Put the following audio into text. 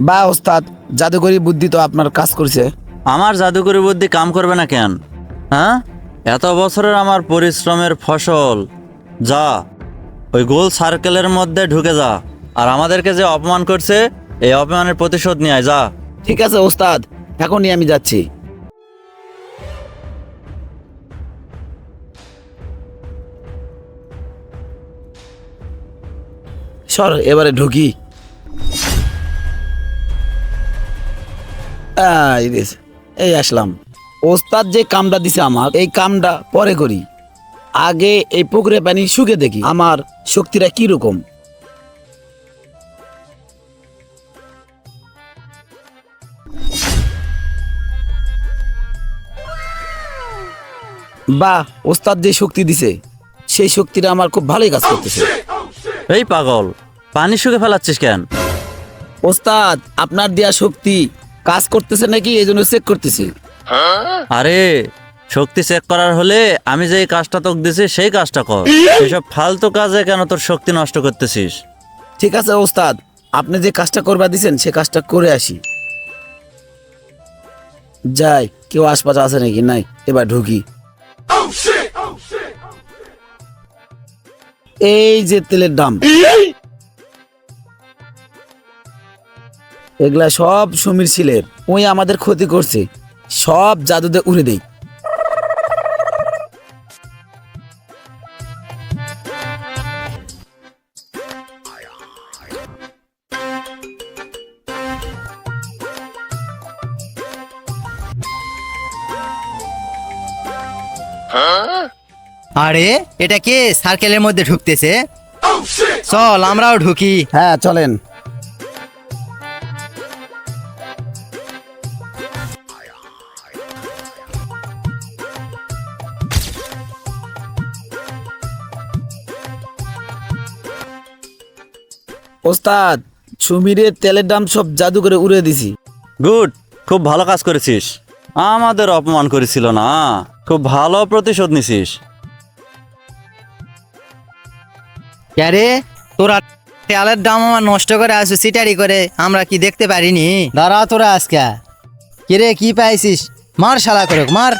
বা ওস্তাদ, জাদুকরি বুদ্ধি তো আপনার কাজ করছে। আমার জাদুকরি বুদ্ধি কাম করবে না কেন? হ্যাঁ, এত বছরের আমার পরিশ্রমের ফসল। যা, ওই গোল সার্কেলের মধ্যে ঢুকে যা, আর আমাদেরকে যে অপমান করছে এই অপমানের প্রতিশোধ নিয়ে আয়, যা। ঠিক আছে ওস্তাদ, এখনই আমি যাচ্ছি। সর, এবারে ঢুকি। এই আসলাম। ওস্তাদ যে কামটা দিছে আমার, এই কামটা পরে করি। আগে এই পুকুরে পানি শুকে দেখি আমার শক্তিটা কি রকম। বাহ, ওস্তাদ যে শক্তি দিছে সেই শক্তিটা আমার খুব ভালোই কাজ করতেছে। এই পাগল, পানি শুকে ফেলাচ্ছিস কেন? ওস্তাদ, আপনার দেয়া শক্তি কাজ করতেছে নাকি এই জন্য চেক করতেছি। আরে, শক্তি চেক করার হলে আমি যে কাজটা তোকে দিছি সেই কাজটা কর। এসব ফালতু কাজে কেন তোর শক্তি নষ্ট করতেছিস? ঠিক আছে ওস্তাদ, আপনি যে কাজটা করবা দিছেন সে কাজটা করে আসি। যাই, কেউ আশপাশে আছে নাকি? নাই, এবার ঢুকি। এই যে তেলের দাম, এগুলা সব সমীর ছিলের। ওই আমাদের ক্ষতি করছে, সব জাদুতে উড়ে দেই। আরে, এটা কে সার্কেলের মধ্যে ঢুকতেছে? চল আমরাও ঢুকি। হ্যাঁ চলেন। ওস্তাদ, সুমিরের তেলের দাম সব জাদু করে উড়িয়ে দিছি। গুড, খুব ভালো কাজ করেছিস। আমাদের অপমান করেছিল না, খুব ভালো প্রতিশোধ নিছিস। আরে, তোরা তেলের দাম আমার নষ্ট করে আসো সিটারি করে, আমরা কি দেখতে পারিনি? দাঁড়া তোরা আজকে। কিরে, কি পাইছিস? মার শালা করে মার।